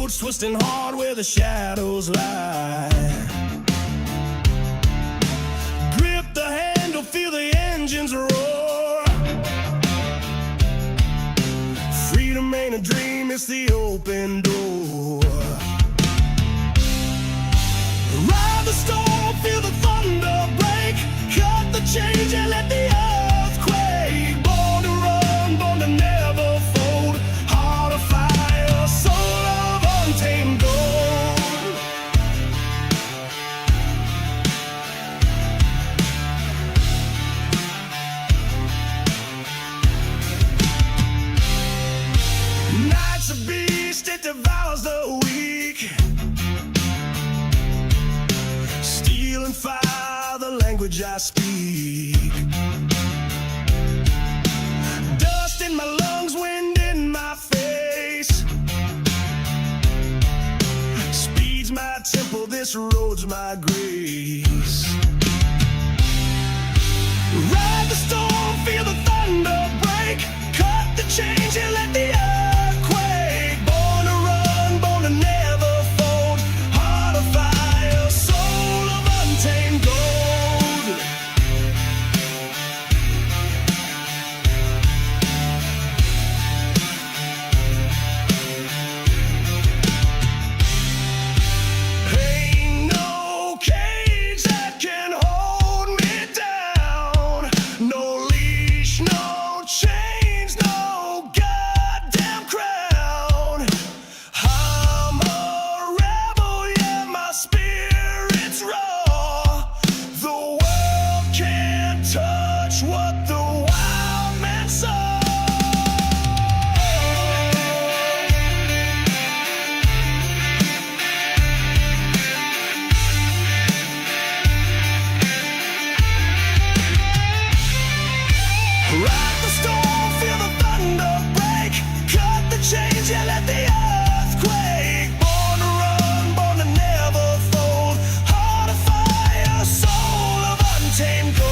roads twisting hard where the shadows lie. Grip the handle, feel the engines roar. Freedom ain't a dream, it's the open door. Ride the storm, feel the thunder break. Cut the change and let the earth quake. Born to run, born to never fold. Heart of fire, soul of untamed gold. Night's a beast, it devours the weak. Steel and fire, the language I speak. Dust in my lungs, wind in my face. Speed's my temple, this road's my grace. Ride the storm, feel the thunder break. Cut the change and let the earth quake. Born to run, born to never fold. Heart of fire, soul of untamed gold. Ain't no cage that can hold me down. No leash, no chains, no goddamn crown. I'm a rebel, yeah, my spirit's raw. The world can't touch what the wild man saw. Ride the storm, feel the thunder break. Cut the change and let the earth quake. Born to run, born to never fold. Heart of fire, soul of untamed gold.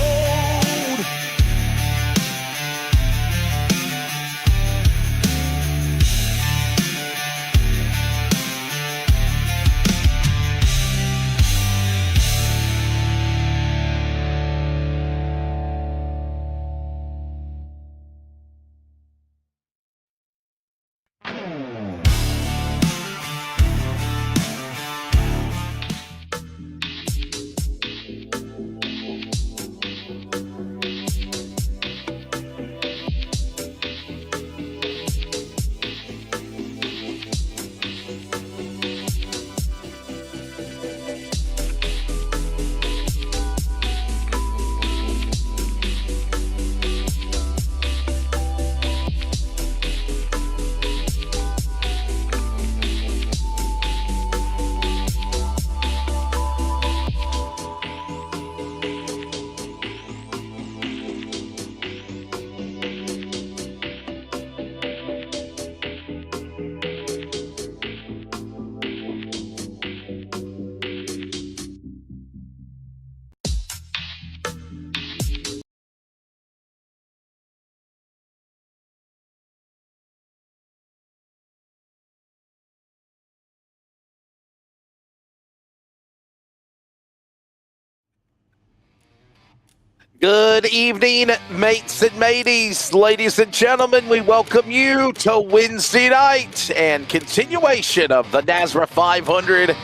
Good evening, mates and mateys, ladies and gentlemen. We welcome you to Wednesday night and continuation of the NASRA 500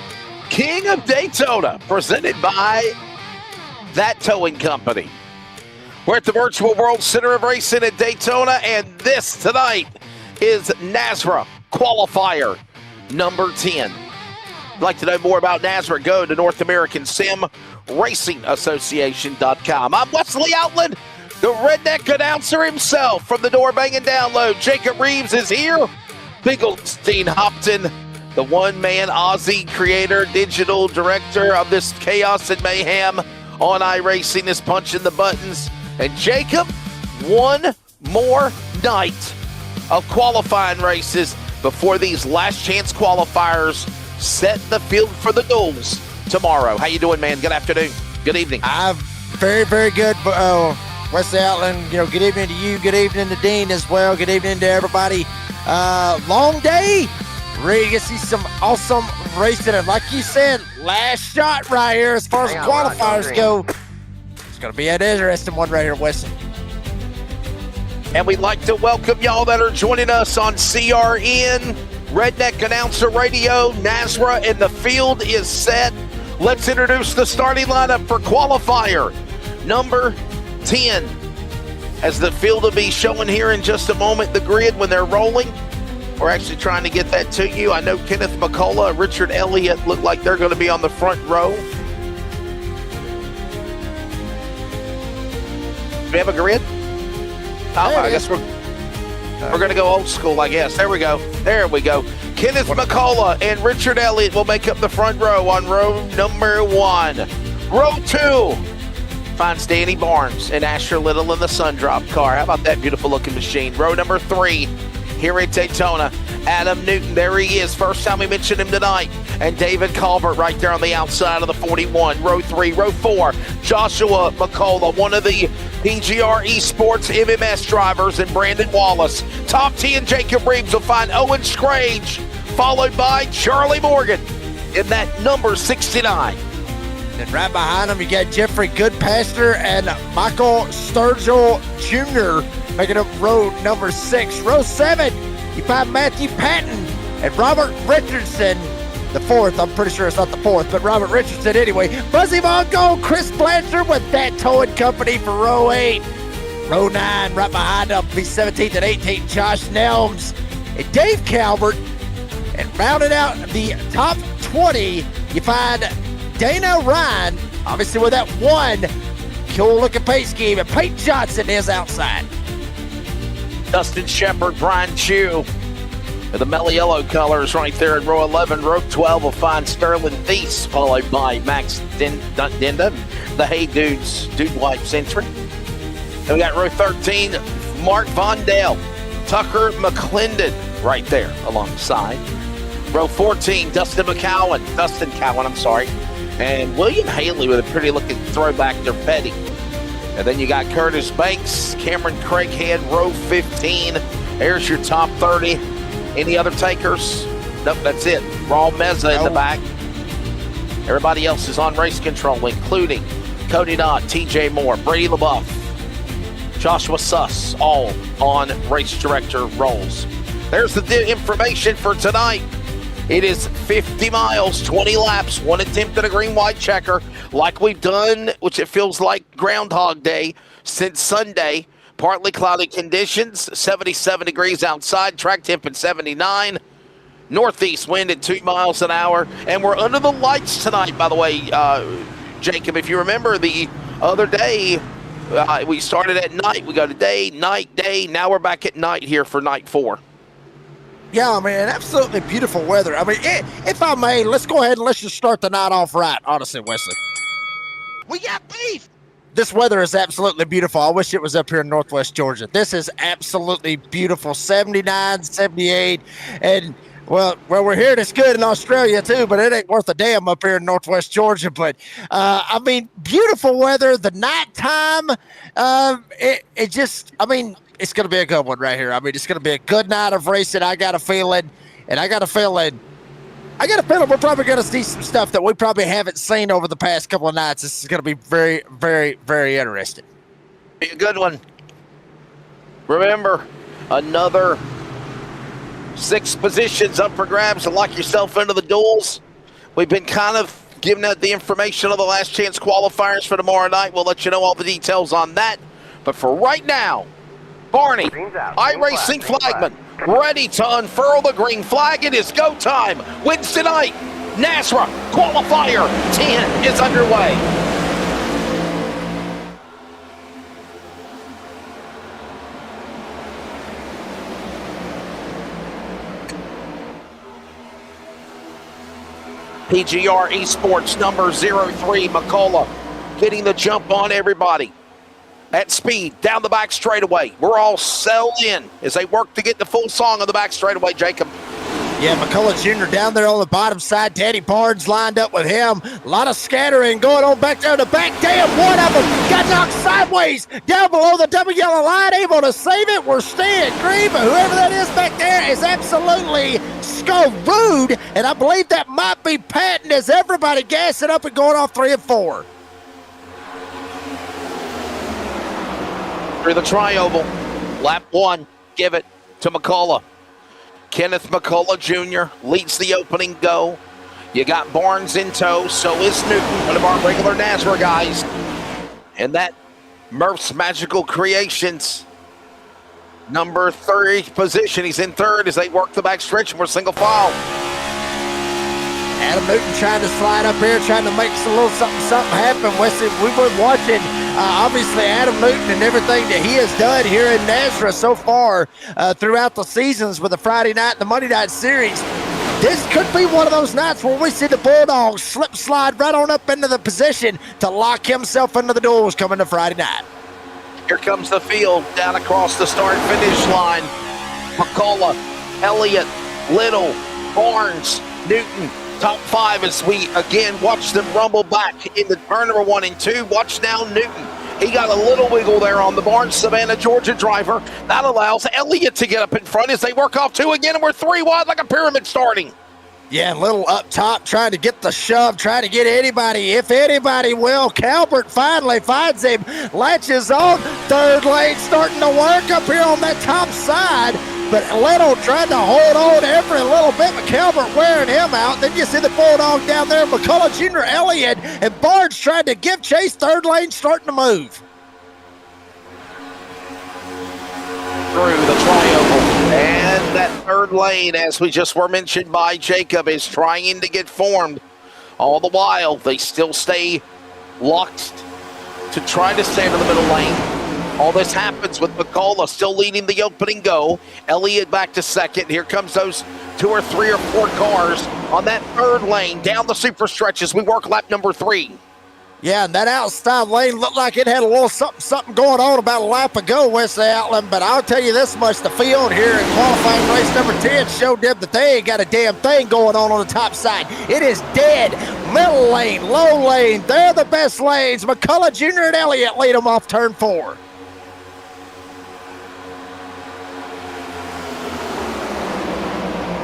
King of Daytona, presented by That Towing Company. We're at the Virtual World Center of Racing at Daytona, and this tonight is NASRA Qualifier number 10. If you'd like to know more about NASRA, go to North American Sim Racing Association.com. I'm Wesley Outland, the redneck announcer himself from the Door Banging Download. Jacob Reeves is here. Finkelstein Hopton, the one-man Aussie creator, digital director of this chaos and mayhem on iRacing, is punching the buttons. And Jacob, one more night of qualifying races before these last chance qualifiers set the field for the duels tomorrow. How you doing, man? Good afternoon. Good evening. I'm very, very good. Wesley Outland, good evening to you. Good evening to Dean as well. Good evening to everybody. Long day Ready to see some awesome racing. And like you said, last shot right here as far as qualifiers go. It's going to be an interesting one right here, Wesley. And we'd like to welcome y'all that are joining us on CRN, Redneck Announcer Radio, NASRA, and the field is set. Let's introduce the starting lineup for qualifier number 10. As the field will be showing here in just a moment, the grid when they're rolling. We're actually trying to get that to you. I know Kenneth McCullough and Richard Elliott look like they're going to be on the front row. Do we have a grid? Oh, I guess we're going to go old school, I guess. There we go. There we go. Kenneth McCullough and Richard Elliott will make up the front row on row number 1. Row 2 finds Danny Barnes and Asher Little in the Sundrop car. How about that beautiful looking machine? Row number 3 here at Daytona. Adam Newton, there he is. First time we mentioned him tonight. And David Colbert right there on the outside of the 41. Row 3, row 4, Joshua McCullough, one of the PGR Esports MMS drivers, and Brandon Wallace. Top 10, Jacob Reeves will find Owen Scrage, followed by Charlie Morgan in that number 69. And right behind him, you got Jeffrey Goodpaster and Michael Sturgill Jr. making up row number 6. Row 7, you find Matthew Patton and Robert Richardson. The 4th, I'm pretty sure it's not the 4th, but Robert Richardson anyway. Buzzy Von Gold, Chris Blanchard with that towing company for row 8. Row 9, right behind them, be 17th and 18th, Josh Nelms and Dave Calvert. And rounding out the top 20, you find Dana Ryan, obviously with that one cool looking pace scheme, and Peyton Johnson is outside. Dustin Shepard, Brian Chew, the mellow yellow colors right there in row 11. Row 12 will find Sterling Thies, followed by Max Denda, the Hey Dudes, Dude Wipes entry. And we got row 13, Mark Vondale, Tucker McClendon right there alongside. Row 14, Dustin Cowan, and William Haley with a pretty looking throwback to Petty. And then you got Curtis Banks, Cameron Craighead, row 15. There's your top 30. Any other takers? Nope, that's it. Raw Meza in the back. Everybody else is on race control, including Cody Knott, TJ Moore, Brady LaBeouf, Joshua Suss, all on race director roles. There's the information for tonight. It is 50 miles, 20 laps, one attempt at a green-white checker, like we've done, which it feels like Groundhog Day since Sunday. Partly cloudy conditions, 77 degrees outside, track temp at 79. Northeast wind at 2 miles an hour. And we're under the lights tonight, by the way, Jacob. If you remember the other day, we started at night. We go to day, night, day. Now we're back at night here for night 4. Yeah, I mean, absolutely beautiful weather. I mean, if I may, let's go ahead and let's just start the night off right, honestly, Wesley. We got beef. This weather is absolutely beautiful. I wish it was up here in Northwest Georgia. This is absolutely beautiful. 79, 78, and well, where we're here, it's good in Australia too, but it ain't worth a damn up here in Northwest Georgia. But I mean, beautiful weather. The nighttime, it just, I mean, it's going to be a good one right here. I mean, it's going to be a good night of racing. I got a feeling we're probably going to see some stuff that we probably haven't seen over the past couple of nights. This is going to be very, very, very interesting. Be a good one. Remember, another 6 positions up for grabs to lock yourself into the duels. We've been kind of giving out the information of the last chance qualifiers for tomorrow night. We'll let you know all the details on that. But for right now, Barney, iracing flagman, ready to unfurl the green flag. It is go time. Wednesday night, NASRA qualifier 10 is underway. PGR Esports number 03, McCullough, getting the jump on everybody. At speed, down the back straightaway. We're all settled in as they work to get the full song on the back straightaway, Jacob. Yeah, McCullough Jr. down there on the bottom side. Danny Barnes lined up with him. A lot of scattering going on back there in the back. Damn, one of them got knocked sideways down below the double yellow line. Able to save it. We're staying green, but whoever that is back there is absolutely screwed. And I believe that might be Patton as everybody gassing up and going off 3 and 4. Through the tri-oval. Lap 1. Give it to McCullough. Kenneth McCullough Jr. leads the opening go. You got Barnes in tow, so is Newton, one of our regular NASRA guys. And that Murph's Magical Creations, number 3 position. He's in third as they work the back stretch and we're single file. Adam Newton trying to slide up here, trying to make a little something happen. Wesley, we've been watching, obviously, Adam Newton and everything that he has done here in NASRA so far throughout the seasons with the Friday night and the Monday night series. This could be one of those nights where we see the Bulldog slide right on up into the position to lock himself into the doors coming to Friday night. Here comes the field down across the start-finish line. McCullough, Elliott, Little, Barnes, Newton. Top 5 as we again watch them rumble back in the turn number 1 and 2. Watch now Newton. He got a little wiggle there on the Barnes Savannah, Georgia driver. That allows Elliott to get up in front as they work off 2 again, and we're 3 wide like a pyramid starting. Yeah, Little up top trying to get the shove, trying to get anybody, if anybody will. Calvert finally finds him, latches on. Third lane starting to work up here on that top side. But Little tried to hold on every little bit, but Calvert wearing him out. Then you see the Bulldog down there, McCullough Jr., Elliott, and Barnes trying to give chase. Third lane starting to move. Through the tri-oval. And that third lane, as we just were mentioned by Jacob, is trying to get formed. All the while, they still stay locked to try to stay in the middle lane. All this happens with McCullough still leading the opening go. Elliott back to second. Here comes those 2 or 3 or 4 cars on that third lane down the super stretches. We work lap number 3. Yeah, and that outside lane looked like it had a little something going on about a lap ago, Wesley Outland. But I'll tell you this much, the field here in qualifying race number 10 showed them that they ain't got a damn thing going on the top side. It is dead. Middle lane, low lane, they're the best lanes. McCullough Jr. and Elliott lead them off turn 4.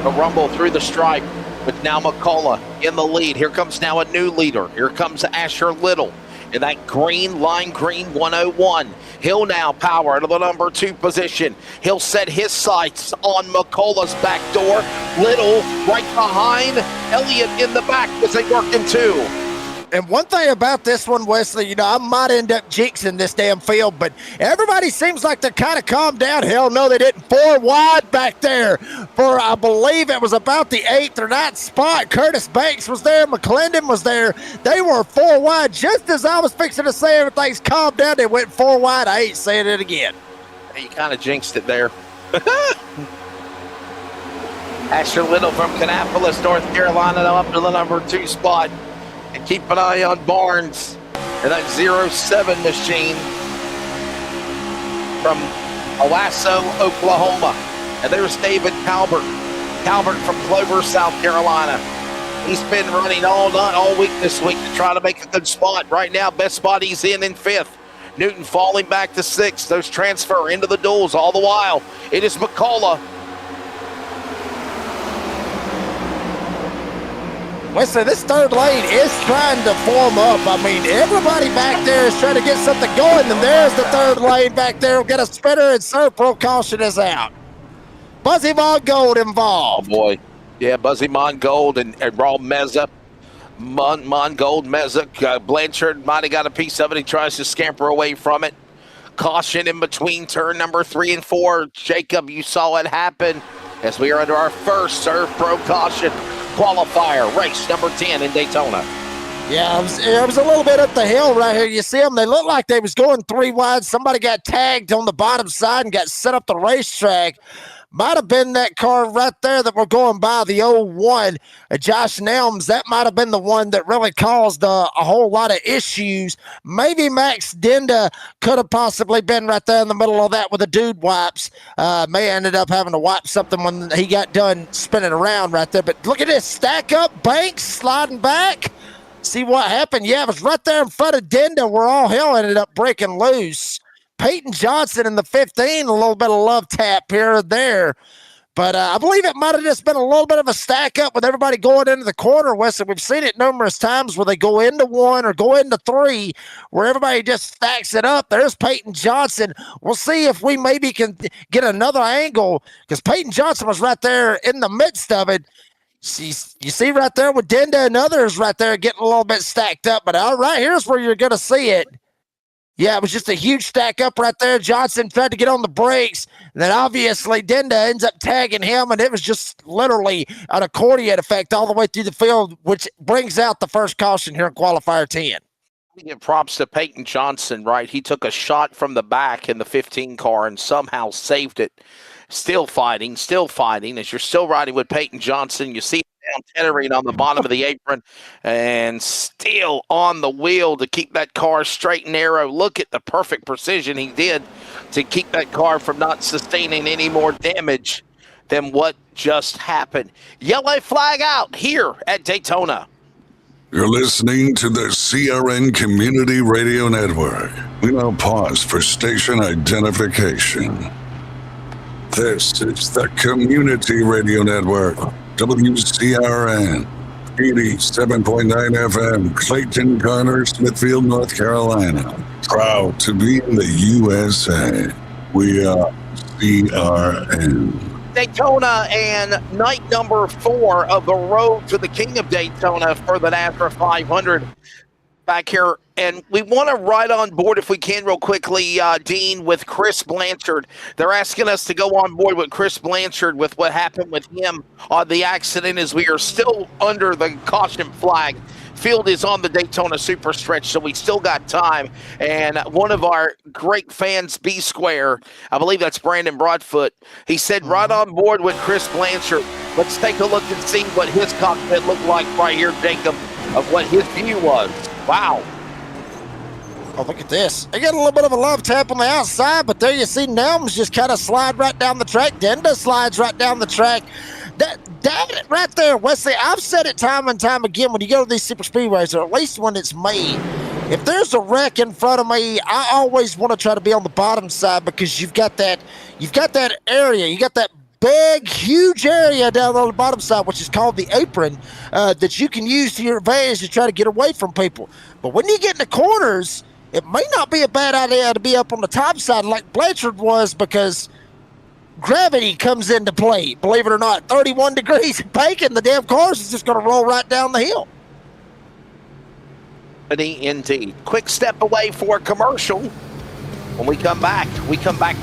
A rumble through the stripe with now McCullough in the lead. Here comes now a new leader. Here comes Asher Little in that green, lime green 101. He'll now power into the number 2 position. He'll set his sights on McCullough's back door. Little right behind. Elliott in the back as they work in 2. And one thing about this one, Wesley, you know, I might end up jinxing this damn field, but everybody seems like they're kind of calmed down. Hell no, they didn't. 4 wide back there for, I believe it was about the 8th or 9th spot. Curtis Banks was there. McClendon was there. They were 4 wide. Just as I was fixing to say everything's calmed down, they went 4 wide. I ain't saying it again. You kind of jinxed it there. Asher Little from Kannapolis, North Carolina, up to the number 2 spot. And keep an eye on Barnes and that 07 machine from Owasso, Oklahoma. And there's David Calvert from Clover, South Carolina. He's been running all week this week to try to make a good spot. Right now, best spot he's in 5th. Newton falling back to 6th. Those transfer into the duels all the while. It is McCullough. Wesley, this third lane is trying to form up. I mean, everybody back there is trying to get something going, and there's the third lane back there. We'll get a spinner, and Sir Pro Caution is out. Buzzy Mongold involved. Oh, boy. Yeah, Buzzy Mongold and Raw Meza. Mongold, Meza. Blanchard might have got a piece of it. He tries to scamper away from it. Caution in between turn number 3 and 4. Jacob, you saw it happen as we are under our first Serve Pro Caution qualifier, race number 10 in Daytona. Yeah, it was a little bit up the hill right here. You see them, they looked like they was going 3 wide. Somebody got tagged on the bottom side and got set up the racetrack. might have been that car right there that we're going by, the 01, Josh Nelms. That might have been the one that really caused a whole lot of issues. Maybe Max Denda could have possibly been right there in the middle of that with the dude wipes. May ended up having to wipe something when he got done spinning around right there. But look at this, stack up, Banks sliding back. See what happened? Yeah, it was right there in front of Denda where all hell ended up breaking loose. Peyton Johnson in the 15, a little bit of love tap here and there. But I believe it might have just been a little bit of a stack up with everybody going into the corner, Wesley. We've seen it numerous times where they go into one or go into three, where everybody just stacks it up. There's Peyton Johnson. We'll see if we maybe can get another angle, because Peyton Johnson was right there in the midst of it. You see right there with Denda and others right there getting a little bit stacked up. But all right, here's where you're going to see it. Yeah, it was just a huge stack up right there. Johnson tried to get on the brakes. And then obviously Denda ends up tagging him, and it was just literally an accordion effect all the way through the field, which brings out the first caution here in qualifier 10. We give props to Peyton Johnson, right? He took a shot from the back in the 15 car and somehow saved it. Still fighting. As you're still riding with Peyton Johnson, you see him down tethering on the bottom of the apron and still on the wheel to keep that car straight and narrow. Look at the perfect precision he did to keep that car from not sustaining any more damage than what just happened. Yellow flag out here at Daytona. You're listening to the CRN Community Radio Network. We now pause for station identification. This is the Community Radio Network, WCRN, 87.9 FM, Clayton, Garner, Smithfield, North Carolina. Proud to be in the USA. We are CRN. Daytona and night number 4 of the road to the King of Daytona for the NASRA 500 back here. And we want to ride on board, if we can, real quickly, Dean, with Chris Blanchard. They're asking us to go on board with Chris Blanchard with what happened with him on the accident, as we are still under the caution flag. Field is on the Daytona Super Stretch, so we still got time. And one of our great fans, B Square, I believe that's Brandon Broadfoot, he said, right on board with Chris Blanchard. Let's take a look and see what his cockpit looked like right here, Jacob, of what his view was. Wow. Oh, look at this. They got a little bit of a love tap on the outside, but there you see Nelms just kind of slide right down the track. Denda slides right down the track. That right there, Wesley, I've said it time and time again, when you go to these super speedways, or at least when it's me, if there's a wreck in front of me, I always want to try to be on the bottom side, because you've got that area, you got that big, huge area down on the bottom side, which is called the apron, that you can use to your advantage to try to get away from people. But when you get in the corners, it may not be a bad idea to be up on the top side like Blanchard was, because gravity comes into play. Believe it or not, 31 degrees bacon, the damn cars is just going to roll right down the hill. Indeed. Quick step away for a commercial. When we come back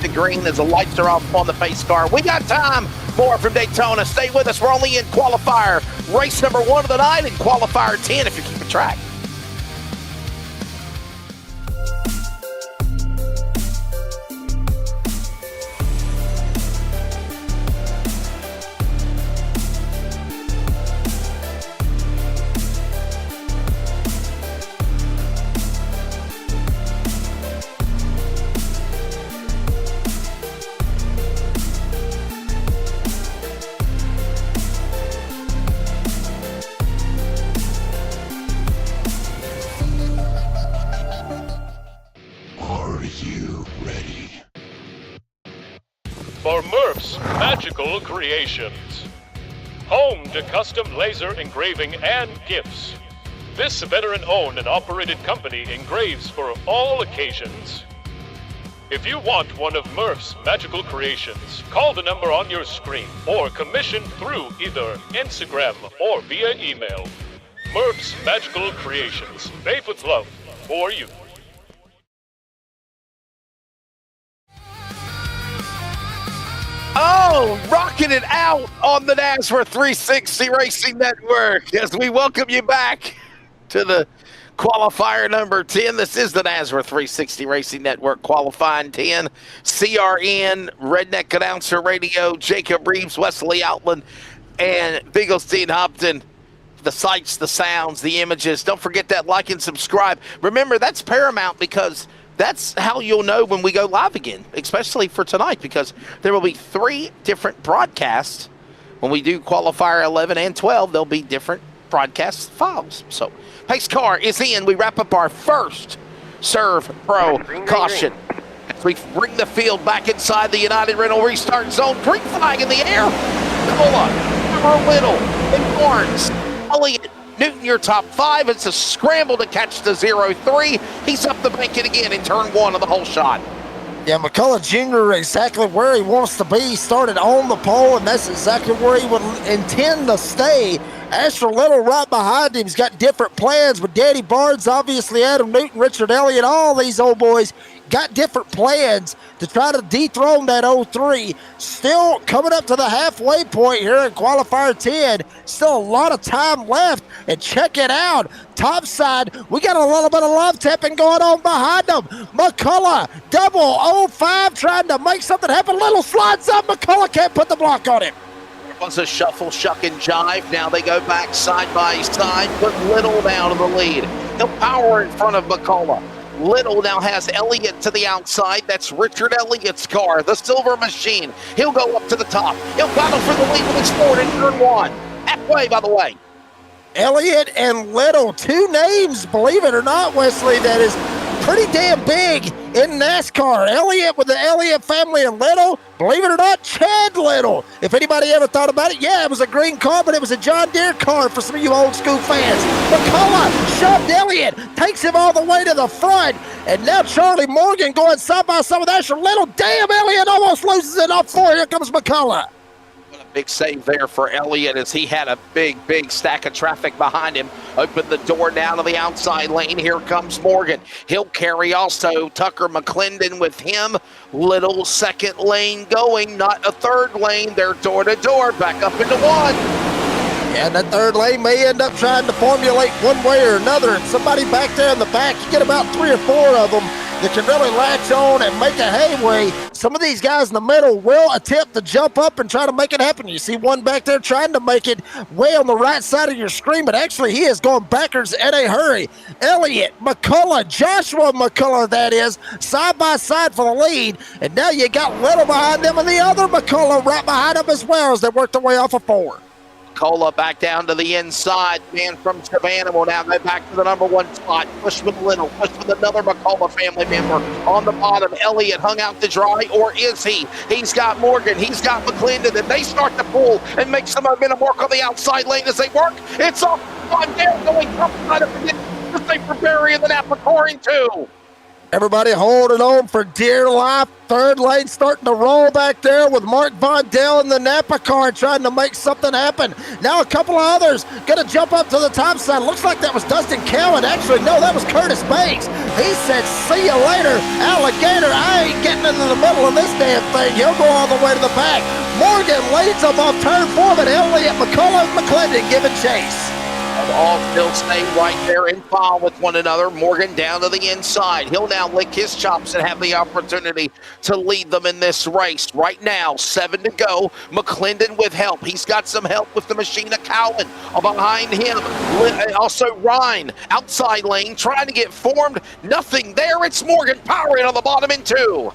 to green as the lights are off on the pace car. We got time. More from Daytona. Stay with us. We're only in qualifier. Race number 1 of the night and qualifier 10 if you're keeping track. For Murph's Magical Creations, home to custom laser engraving and gifts. This veteran-owned and operated company engraves for all occasions. If you want one of Murph's Magical Creations, call the number on your screen or commission through either Instagram or via email. Murph's Magical Creations, made with love for you. Oh, rocking it out on the NASRA 360 Racing Network as we welcome you back to the Qualifier number 10. This is the NASRA 360 Racing Network qualifying 10. CRN, Redneck Announcer Radio, Jacob Reeves, Wesley Outland, and Finkelstein Hopton. The sights, the sounds, the images. Don't forget that like and subscribe. Remember, that's paramount because that's how you'll know when we go live again, especially for tonight, because there will be 3 different broadcasts. When we do qualifier 11 and 12, there'll be different broadcast files. So, pace car is in. We wrap up our first Serve Pro caution. As we bring the field back inside the United Rental restart zone. Green flag in the air. Cola, Little, and Barnes. Elliott, Newton, your top 5. It's a scramble to catch the 0-3. He's up the bank again in turn 1 of the whole shot. Yeah, McCullough Jr. exactly where he wants to be. He started on the pole, and that's exactly where he would intend to stay. Asher Little right behind him. He's got different plans with Danny Barnes, obviously Adam Newton, Richard Elliott, all these old boys got different plans to try to dethrone that 0-3. Still coming up to the halfway point here in qualifier 10. Still a lot of time left. And check it out. Top side, we got a little bit of love tapping going on behind them. McCullough, double 0-5, trying to make something happen. Little slides up. McCullough can't put the block on him. It was a shuffle, shuck, and jive. Now they go back side by side. Put Little down to the lead. He'll power in front of McCullough. Little now has Elliott to the outside. That's Richard Elliott's car, the Silver Machine. He'll go up to the top. He'll battle for the lead with his Ford in turn 1. Halfway, by the way. Elliott and Little, 2 names, believe it or not, Wesley, that is pretty damn big in NASCAR. Elliott with the Elliott family and Little, believe it or not, Chad Little. If anybody ever thought about it, yeah, it was a green car, but it was a John Deere car for some of you old school fans. McCullough shoved Elliott, takes him all the way to the front, and now Charlie Morgan going side by side with Asher Little. Damn, Elliott almost loses it off 4. Here comes McCullough. Big save there for Elliott as he had a big stack of traffic behind him. Opened the door down to the outside lane. Here comes Morgan. He'll carry also Tucker McClendon with him. Little second lane going, not a third lane. They're door to door, back up into 1. Yeah, and that third lane may end up trying to formulate one way or another. And somebody back there in the back, you get about 3 or 4 of them that can really latch on and make a headway. Some of these guys in the middle will attempt to jump up and try to make it happen. You see one back there trying to make it way on the right side of your screen, but actually he is going backwards in a hurry. Elliott, McCullough, Joshua McCullough, that is, side by side for the lead. And now you got Little behind them and the other McCullough right behind them as well as they work their way off of 4. Cola back down to the inside. Man from Savannah will now go back to the number 1 spot. Push with Little. Push with another McCullough family member on the bottom. Elliott hung out to dry, or is he? He's got Morgan. He's got McClendon. And they start to pull and make some momentum work on the outside lane as they work. It's off on there going up side of the same for Barry and the Napa car in 2. Everybody holding on for dear life. Third lane starting to roll back there with Mark Vondell in the Napa car trying to make something happen. Now a couple of others going to jump up to the top side. Looks like that was Dustin Cowan. Actually, no, that was Curtis Banks. He said, see you later, alligator. I ain't getting into the middle of this damn thing. He'll go all the way to the back. Morgan leads him off turn 4, but Elliott, McCullough, and McClendon giving chase. All still staying right there in file with one another. Morgan down to the inside. He'll now lick his chops and have the opportunity to lead them in this race. Right now, 7 to go. McClendon with help. He's got some help with the machine of Cowan behind him. Also Ryan, outside lane, trying to get formed. Nothing there. It's Morgan powering on the bottom in 2.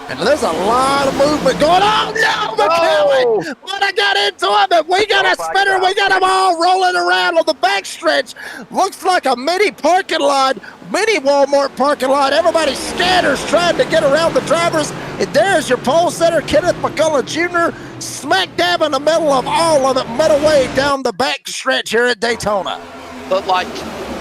And there's a lot of movement going on. No, McCullough! But I got into him, and we got a spinner. We got them all rolling around on the backstretch. Looks like a mini parking lot, mini Walmart parking lot. Everybody scatters trying to get around the drivers. And there's your pole setter, Kenneth McCullough Jr., smack dab in the middle of all of it, middle way down the backstretch here at Daytona. Looked like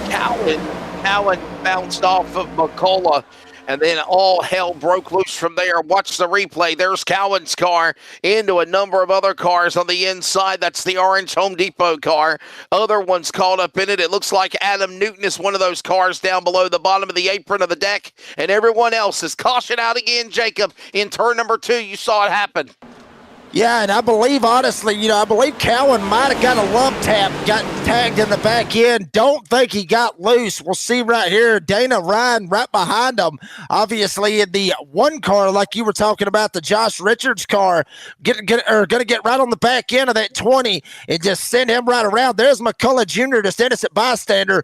Cowan bounced off of McCullough. And then all hell broke loose from there. Watch the replay. There's Cowan's car into a number of other cars on the inside. That's the orange Home Depot car. Other ones caught up in it. It looks like Adam Newton is one of those cars down below the bottom of the apron of the deck. And everyone else is caution out again, Jacob, in turn number 2. You saw it happen. Yeah, and I believe, honestly, I believe Cowan might have got a love tap, got tagged in the back end. Don't think he got loose. We'll see right here. Dana Ryan right behind him. Obviously, in the one car, like you were talking about, the Josh Richards car, going to get right on the back end of that 20 and just send him right around. There's McCullough Jr., just innocent bystander.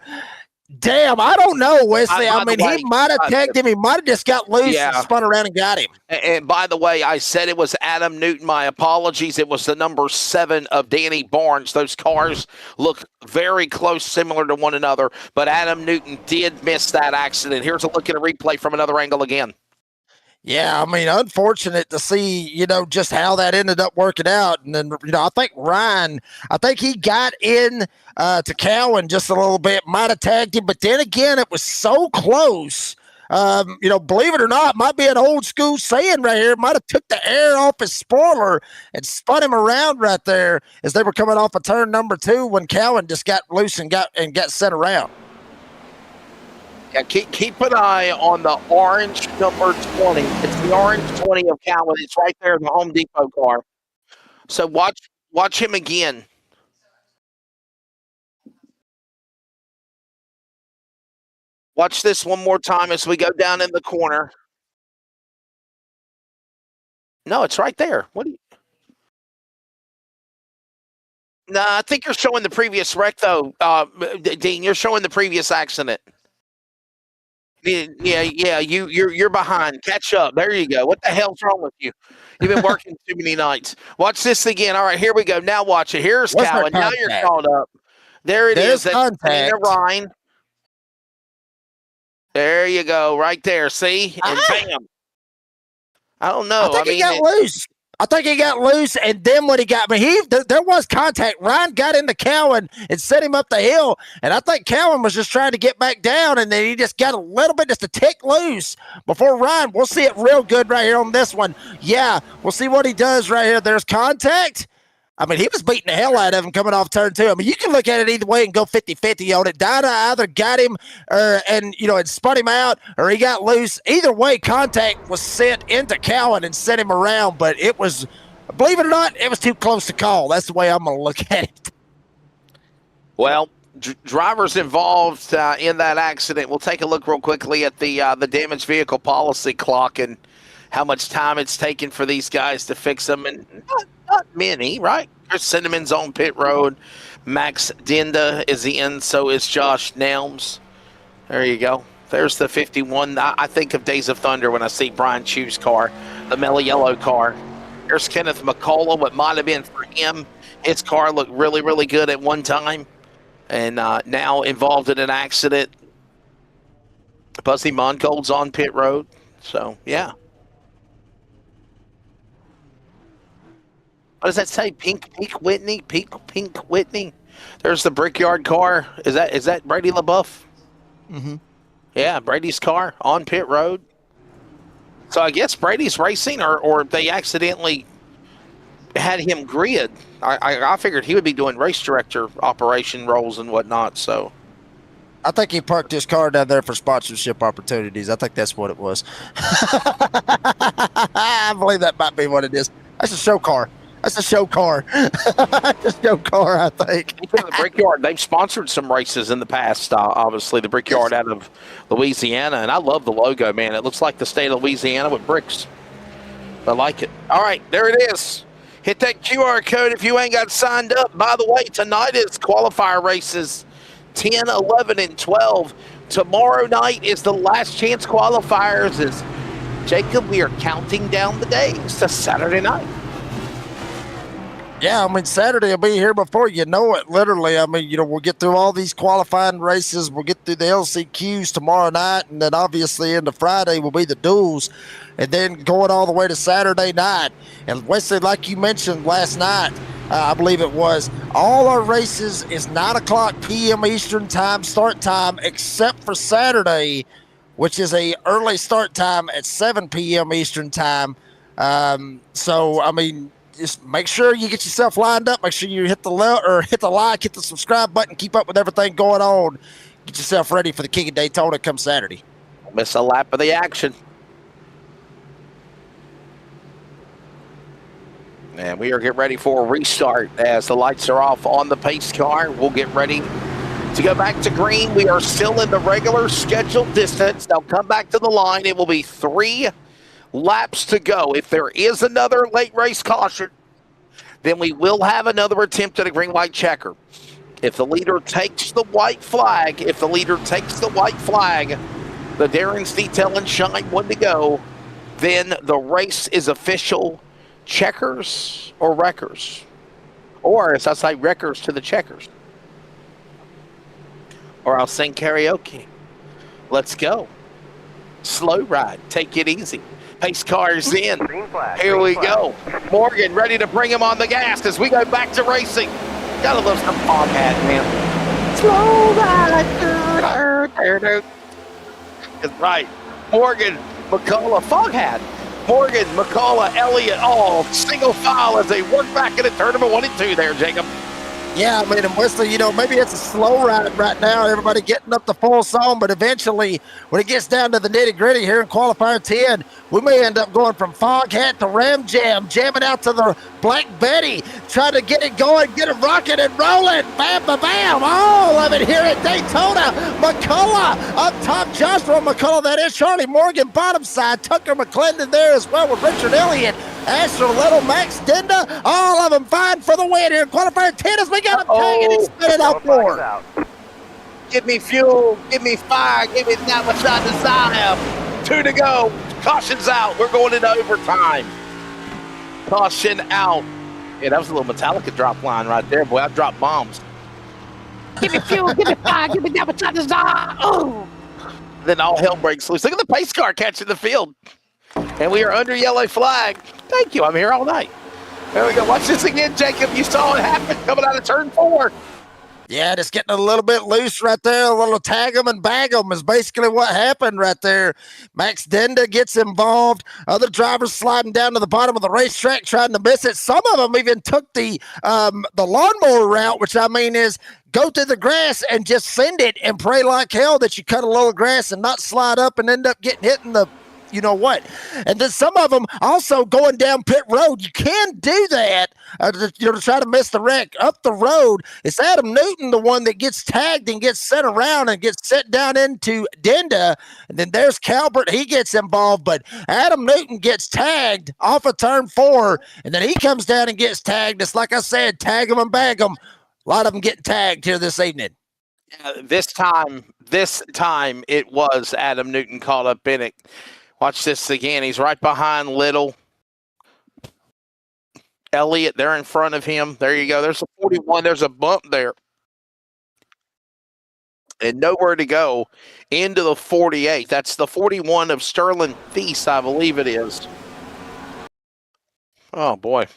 Damn, I don't know, Wesley. I mean, he might have tagged him. He might have just got loose and spun around and got him. And by the way, I said it was Adam Newton. My apologies. It was the number 7 of Danny Barnes. Those cars look very close, similar to one another. But Adam Newton did miss that accident. Here's a look at a replay from another angle again. Yeah, I mean, unfortunate to see, just how that ended up working out. And then, I think Ryan, he got in to Cowan just a little bit, might have tagged him. But then again, it was so close. Believe it or not, might be an old school saying right here. Might have took the air off his spoiler and spun him around right there as they were coming off of turn number 2 when Cowan just got loose and got sent around. Yeah, keep an eye on the orange number 20. It's the orange 20 of Cowan. It's right there in the Home Depot car. So watch him again. Watch this one more time as we go down in the corner. No, it's right there. What do you? No, I think you're showing the previous wreck, though, Dean. You're showing the previous accident. Yeah. You're behind. Catch up. There you go. What the hell's wrong with you? You've been working too many nights. Watch this again. All right, here we go. Now watch it. Here's Cowan. Now you're caught up. There it is. That's Dana Ryan. There you go. Right there. See? And bam. I don't know. I think he got loose. I think he got loose, and then when he got me, there was contact. Ryan got into Cowan and set him up the hill, and I think Cowan was just trying to get back down, and then he just got a little bit, just a tick loose before Ryan. We'll see it real good right here on this one. Yeah, we'll see what he does right here. There's contact. I mean, he was beating the hell out of him coming off turn 2. I mean, you can look at it either way and go 50-50 on it. Dinah either got him and spun him out, or he got loose. Either way, contact was sent into Cowan and sent him around, but it was, believe it or not, it was too close to call. That's the way I'm going to look at it. Well, drivers involved in that accident. We'll take a look real quickly at the damaged vehicle policy clock and how much time it's taken for these guys to fix them, and not many, right? Chris Cinnamon's on pit road. Max Dinda is in, so is Josh Nelms. There you go. There's the 51. I think of Days of Thunder when I see Brian Chu's car, the mellow yellow car. There's Kenneth McCullough. What might have been for him, his car looked really, really good at one time, and now involved in an accident. Buzzy Mongold's on pit road, so yeah. What does that say? Pink Whitney? Pink Whitney. There's the Brickyard car. Is that Brady LaBeouf? Mm-hmm. Yeah, Brady's car on pit road. So I guess Brady's racing, or they accidentally had him grid. I figured he would be doing race director operation roles and whatnot. So I think he parked his car down there for sponsorship opportunities. I think that's what it was. I believe that might be what it is. That's a show car. That's a show car. That's a show car, I think. The Brickyard, they've sponsored some races in the past, obviously. The Brickyard out of Louisiana, and I love the logo, man. It looks like the state of Louisiana with bricks. I like it. All right, there it is. Hit that QR code if you ain't got signed up. By the way, tonight is qualifier races 10, 11, and 12. Tomorrow night is the last chance qualifiers. Jacob, we are counting down the days to Saturday night. Yeah, I mean, Saturday will be here before you know it, literally. I mean, we'll get through all these qualifying races. We'll get through the LCQs tomorrow night, and then obviously into Friday will be the duels, and then going all the way to Saturday night. And Wesley, like you mentioned last night, I believe it was, all our races is 9 o'clock p.m. Eastern time start time, except for Saturday, which is a early start time at 7 p.m. Eastern time. So, I mean, just make sure you get yourself lined up. Make sure you hit the like, hit the subscribe button, keep up with everything going on. Get yourself ready for the King of Daytona come Saturday. Don't miss a lap of the action. And we are getting ready for a restart as the lights are off on the pace car. We'll get ready to go back to green. We are still in the regular scheduled distance. They'll come back to the line. It will be 3 laps to go. If there is another late race caution, then we will have another attempt at a green-white checker. If the leader takes the white flag, the Darren's Detail and Shine 1 to go, then the race is official. Checkers or wreckers, or as I say, wreckers to the checkers, or I'll sing karaoke. Let's go. Slow ride. Take it easy. Pace cars in. Here we go. Morgan ready to bring him on the gas as we go back to racing. Gotta love some Foghat, man. Slow ride. That's right. Morgan, McCullough, Foghat. Morgan, McCullough, Elliott, all single file as they work back into tournament 1 and 2 there, Jacob. Yeah, I mean, and Wesley, maybe it's a slow ride right now. Everybody getting up to full song, but eventually, when it gets down to the nitty-gritty here in qualifier 10, we may end up going from Foghat to Ram Jam, jamming out to the Black Betty, trying to get it going, get it rocking and rolling. Bam, bam, bam. All of it here at Daytona. McCullough up top, Joshua McCullough. That is Charlie Morgan, bottom side. Tucker McClendon there as well with Richard Elliott. Asher Little, Max Denda, all of them vying for the win here in qualifier 10 as we got him tagging and spinning out for. Give me fuel, give me fire, give me that much I desire. 2 to go. Caution's out. We're going into overtime. Caution out. Yeah, that was a little Metallica drop line right there. Boy, I dropped bombs. Give me fuel, give me fire, give me that much I desire. Oh. Then all hell breaks loose. Look at the pace car catching the field. And we are under yellow flag. Thank you. I'm here all night. There we go. Watch this again, Jacob. You saw it happen coming out of turn 4. Yeah, just getting a little bit loose right there. A little tag them and bag them is basically what happened right there. Max Denda gets involved. Other drivers sliding down to the bottom of the racetrack trying to miss it. Some of them even took the lawnmower route, which I mean is go through the grass and just send it and pray like hell that you cut a little grass and not slide up and end up getting hit in the what. And then some of them also going down pit road. You can do that to try to miss the wreck up the road. It's Adam Newton, the one that gets tagged and gets sent around and gets sent down into Denda. And then there's Calvert. He gets involved, but Adam Newton gets tagged off of turn 4, and then he comes down and gets tagged. It's like I said, tag them and bag them. A lot of them getting tagged here this evening. This time it was Adam Newton caught up in it. Watch this again. He's right behind Little. Elliott, they're in front of him. There you go. There's a 41. There's a bump there. And nowhere to go into the 48. That's the 41 of Sterling Feast, I believe it is. Oh, boy.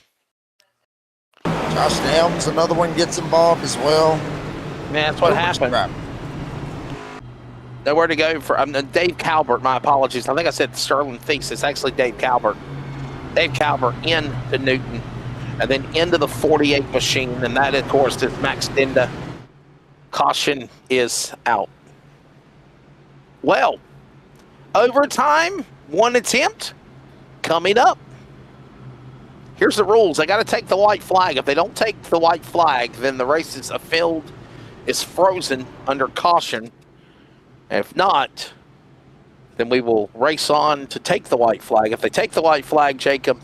Josh Helms, another one, gets involved as well. Man, that's what happened. Nowhere to go for Dave Calvert. My apologies. I think I said Sterling Feast. It's actually Dave Calvert. Dave Calvert into Newton and then into the 48 machine. And that, of course, is Max Denda. Caution is out. Well, overtime, 1 attempt coming up. Here's the rules. They got to take the white flag. If they don't take the white flag, then the race is a field is frozen under caution. If not, then we will race on to take the white flag. If they take the white flag, Jacob,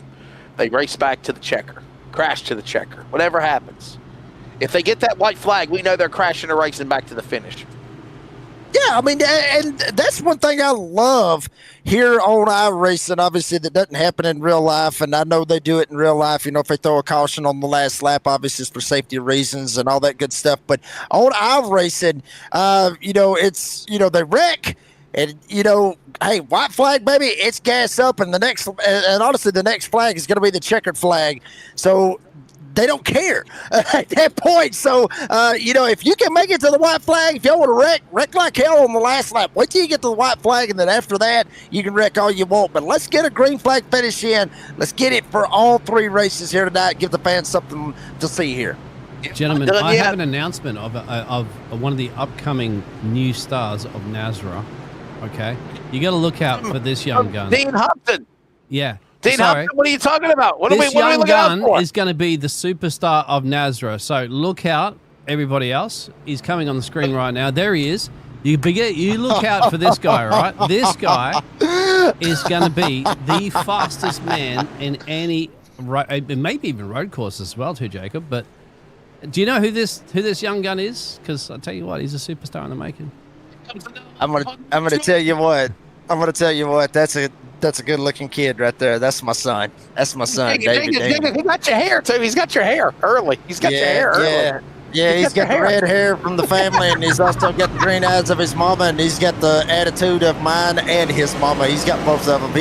they race back to the checker, crash to the checker, whatever happens. If they get that white flag, we know they're crashing or racing back to the finish. Yeah, I mean, and that's one thing I love here on iRacing, obviously, that doesn't happen in real life, and I know they do it in real life. If they throw a caution on the last lap, obviously it's for safety reasons and all that good stuff. But on iRacing, it's, they wreck, and, hey, white flag, baby, it's gas up, and honestly, the next flag is going to be the checkered flag. So they don't care at that point. So, if you can make it to the white flag, if y'all want to wreck like hell on the last lap, wait till you get to the white flag, and then after that, you can wreck all you want. But let's get a green flag finish in. Let's get it for all 3 races here tonight. Give the fans something to see here. Gentlemen, I have an announcement of one of the upcoming new stars of NASRA. Okay? You got to look out for this young gun. Dean Hudson. Yeah. Dean, Sorry. what are you talking about? What This are we young looking out gun for? is going to be the superstar of NASRA. So look out, everybody else. He's coming on the screen right now. There he is. You look out for this guy, right? This guy is going to be the fastest man in any, maybe even road course as well, too, Jacob. But do you know who this young gun is? Because I tell you what, he's a superstar in the making. I'm gonna tell you what. That's a good looking kid right there. That's my son. David. He got your hair too. He's got your hair early. He's got your hair early. Yeah, he's got the red hair from the family, and he's also got the green eyes of his mama, and he's got the attitude of mine and his mama. He's got both of them.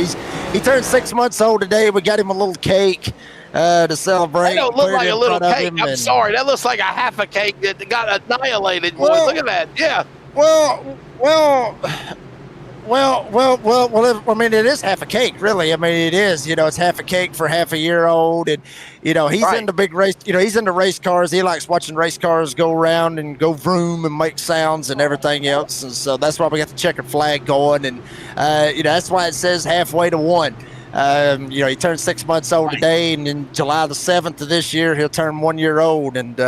He turned 6 months old today. We got him a little cake to celebrate. That don't look like a little cake. I'm sorry. That looks like a half a cake that got annihilated. Boy, look at that. Yeah. Well, I mean, it is half a cake, really. I mean, it is, it's half a cake for half a year old. And, he's into big race, he's into race cars. He likes watching race cars go around and go vroom and make sounds and everything else. And so that's why we got the checkered flag going. And, that's why it says halfway to one. He turned 6 months old today, and in July the 7th of this year, he'll turn 1 year old. And,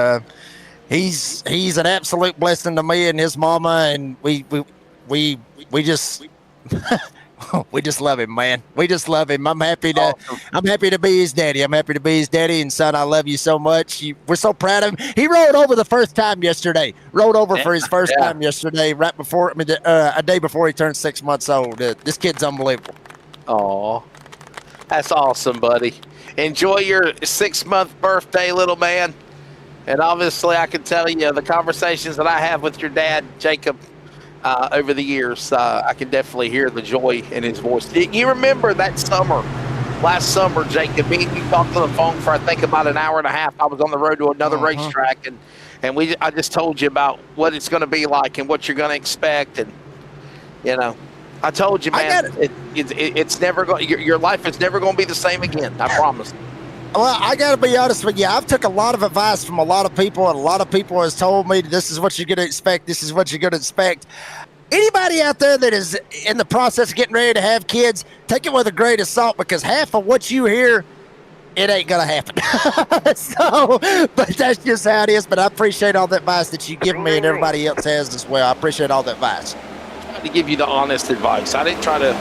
he's an absolute blessing to me and his mama. And we just we just love him, man. We just love him. I'm happy to be his daddy. And son, I love you so much. We're so proud of him. He rode over the first time yesterday. For his first time yesterday, right before a day before he turned 6 months old. This kid's unbelievable. Oh, that's awesome, buddy. Enjoy your 6 month birthday, little man. And obviously, I can tell you the conversations that I have with your dad, Jacob, over the years, I can definitely hear the joy in his voice. You remember that last summer, Jacob, me and you talked on the phone for, I think, about an hour and a half. I was on the road to another racetrack, and I just told you about what it's going to be like and what you're going to expect. And, I told you, man, it's never going. Your life is never going to be the same again. I promise. Well, I got to be honest with you. I've took a lot of advice from a lot of people, and a lot of people has told me this is what you're going to expect. This is what you're going to expect. Anybody out there that is in the process of getting ready to have kids, take it with a grain of salt, because half of what you hear, it ain't going to happen. But that's just how it is. But I appreciate all the advice that you give me and everybody else has as well. I appreciate all the advice. To give you the honest advice. I didn't try to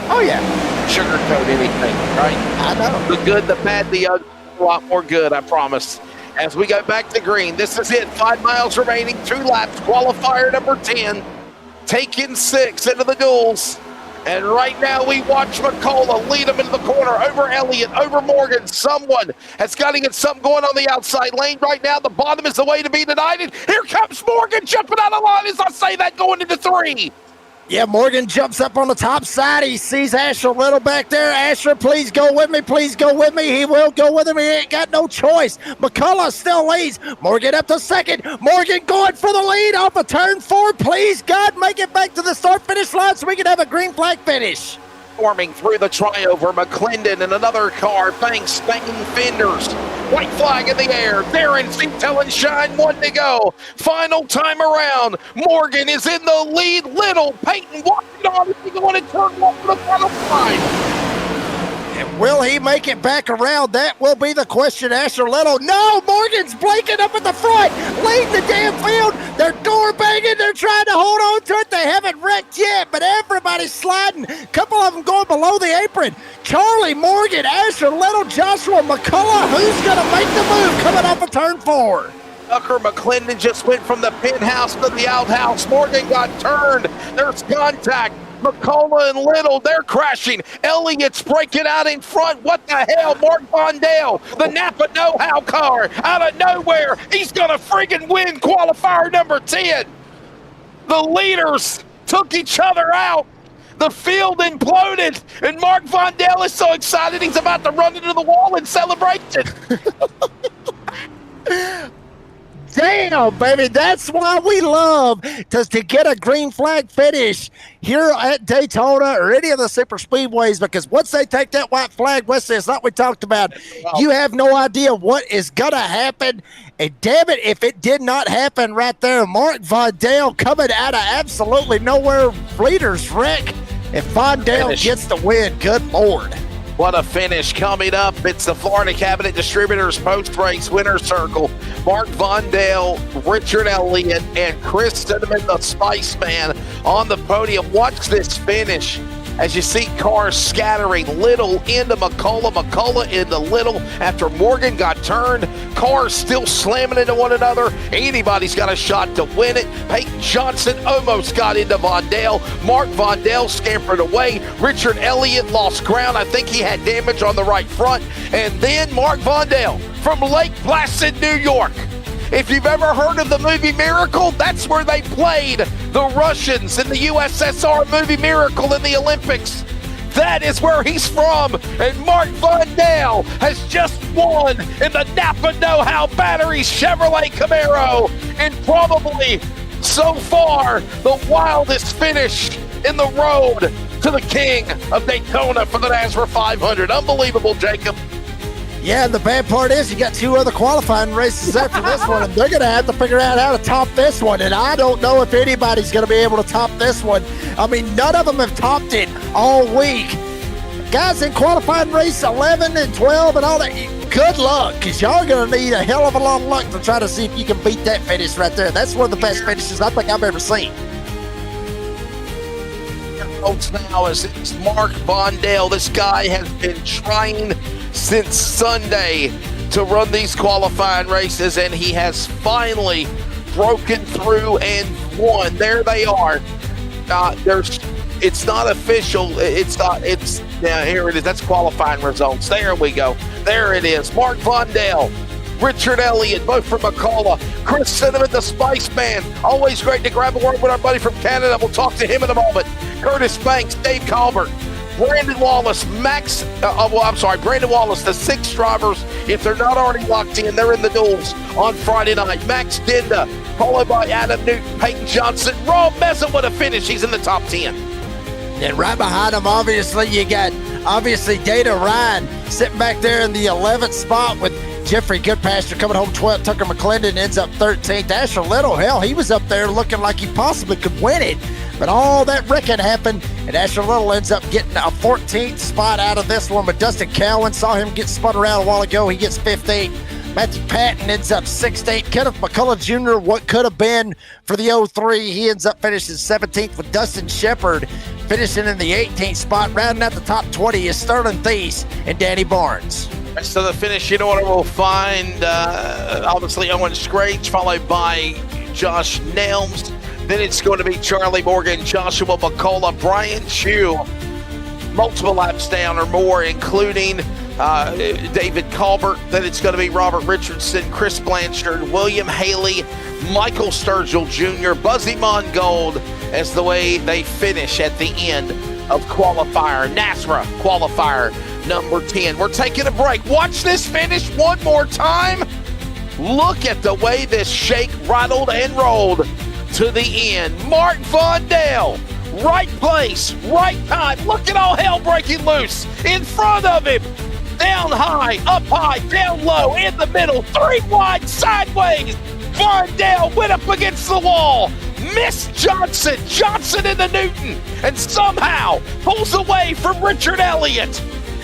sugarcoat anything, right? I know. The good, the bad, the ugly, a lot more good, I promise. As we go back to green, this is it. 5 miles remaining, 2 laps. Qualifier number 10, taking 6 into the duels. And right now we watch McCullough lead him into the corner, over Elliott, over Morgan. Someone has got to get something going on the outside lane right now. The bottom is the way to be denied. And here comes Morgan jumping out of line as I say that, going into 3. Yeah, Morgan jumps up on the top side. He sees Asher Little back there. Asher, please go with me. Please go with me. He will go with him. He ain't got no choice. McCullough still leads. Morgan up to second. Morgan going for the lead off of turn 4. Please, God, make it back to the start-finish line so we can have a green flag finish. Forming through the triover, McClendon and another car, thanks, banging fenders. White flag in the air. Darren Seatel and Shine, 1 to go. Final time around. Morgan is in the lead. Little Peyton walking on. Is he going to turn 1 for the final line? And will he make it back around? That will be the question. Asher Little. No, Morgan's blinking up at the front. Leading the damn field. They're door banging. They're trying to hold on to it. They haven't wrecked yet, but everybody's sliding. A couple of them going below the apron. Charlie Morgan, Asher Little, Joshua McCullough. Who's going to make the move coming off of turn 4? Tucker McClendon just went from the penthouse to the outhouse. Morgan got turned. There's contact. McCullough and Little, they're crashing. Elliott's breaking out in front. What the hell? Mark Vondale, the Napa know-how car, out of nowhere. He's going to friggin' win qualifier number 10. The leaders took each other out. The field imploded, and Mark Vondale is so excited he's about to run into the wall in celebration. Damn, baby, that's why we love to get a green flag finish here at Daytona or any of the super speedways, because once they take that white flag, Wesley, it's like we talked about, you have no idea what is going to happen. And damn it, if it did not happen right there, Mark Vondale coming out of absolutely nowhere, leaders wreck, and Vondale gets the win. Good Lord. What a finish coming up. It's the Florida Cabinet Distributors post-race winner circle. Mark Vondale, Richard Elliott, and Chris Cinnamon, the Spice Man, on the podium. Watch this finish as you see cars scattering. Little into McCullough, McCullough into Little after Morgan got turned. Cars still slamming into one another. Anybody's got a shot to win it. Peyton Johnson almost got into Vondale. Mark Vondale scampered away. Richard Elliott lost ground. I think he had damage on the right front. And then Mark Vondale from Lake Placid, New York. If you've ever heard of the movie Miracle, that's where they played the Russians in the USSR movie Miracle in the Olympics. That is where he's from. And Mark Vondale has just won in the Napa Know-How Batteries Chevrolet Camaro in probably, so far, the wildest finish in the road to the king of Daytona for the NASRA 500. Unbelievable, Jacob. Yeah, and the bad part is you got 2 other qualifying races after this one, and they're going to have to figure out how to top this one, and I don't know if anybody's going to be able to top this one. I mean, none of them have topped it all week. Guys in qualifying race 11 and 12 and all that, good luck, because y'all are going to need a hell of a lot of luck to try to see if you can beat that finish right there. That's one of the best finishes I think I've ever seen. Now is it's Mark Vondale. This guy has been trying since Sunday to run these qualifying races, and he has finally broken through and won. There they are. It's not official. Yeah, here it is. That's qualifying results. There we go. There it is. Mark Vondale, Richard Elliott, both from McCullough. Chris Cinnamon, the Spice Man. Always great to grab a word with our buddy from Canada. We'll talk to him in a moment. Curtis Banks, Dave Colbert, Brandon Wallace, Brandon Wallace, the 6 drivers. If they're not already locked in, they're in the duels on Friday night. Max Dinda, followed by Adam Newton, Peyton Johnson. Rob Meza with a finish. He's in the top 10. And right behind him, obviously, you got Dana Ryan sitting back there in the 11th spot with Jeffrey Goodpasture coming home 12th. Tucker McClendon ends up 13th. Asher Little, hell, he was up there looking like he possibly could win it. But all that wrecking happened, and Asher Little ends up getting a 14th spot out of this one. But Dustin Cowan saw him get spun around a while ago. He gets 15th. Matthew Patton ends up 16th. Kenneth McCullough Jr., what could have been for the 03, he ends up finishing 17th with Dustin Shepard finishing in the 18th spot. Rounding out the top 20 is Sterling Thies and Danny Barnes. So the finish in order will find, obviously, Owen Scrage, followed by Josh Nelms. Then it's going to be Charlie Morgan, Joshua McCullough, Brian Chew, multiple laps down or more, including David Colbert. Then it's going to be Robert Richardson, Chris Blanchard, William Haley, Michael Sturgill Jr., Buzzy Mongold, as the way they finish at the end of qualifier, NASRA qualifier number 10. We're taking a break. Watch this finish one more time. Look at the way this shake rattled and rolled to the end. Mark Vondale, right place, right time. Look at all hell breaking loose in front of him. Down high, up high, down low, in the middle, 3 wide, sideways. Vondale went up against the wall. Miss Johnson in the Newton, and somehow pulls away from Richard Elliott.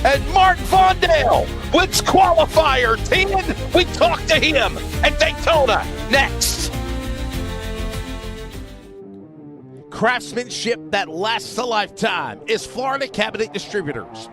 And Mark Vondale wins qualifier 10. We talk to him at Daytona next. Craftsmanship that lasts a lifetime is Florida Cabinet Distributors.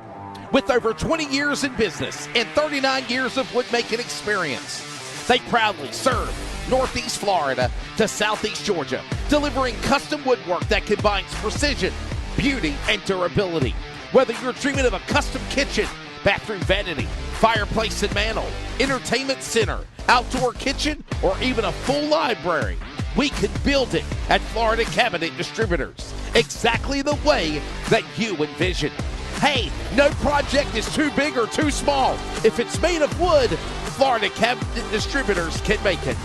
With over 20 years in business and 39 years of woodmaking experience, they proudly serve Northeast Florida to Southeast Georgia, delivering custom woodwork that combines precision, beauty, and durability. Whether you're dreaming of a custom kitchen, bathroom vanity, fireplace and mantle, entertainment center, outdoor kitchen, or even a full library, we can build it at Florida Cabinet Distributors, exactly the way that you envision. Hey, no project is too big or too small. If it's made of wood, Florida Cabinet Distributors can make it.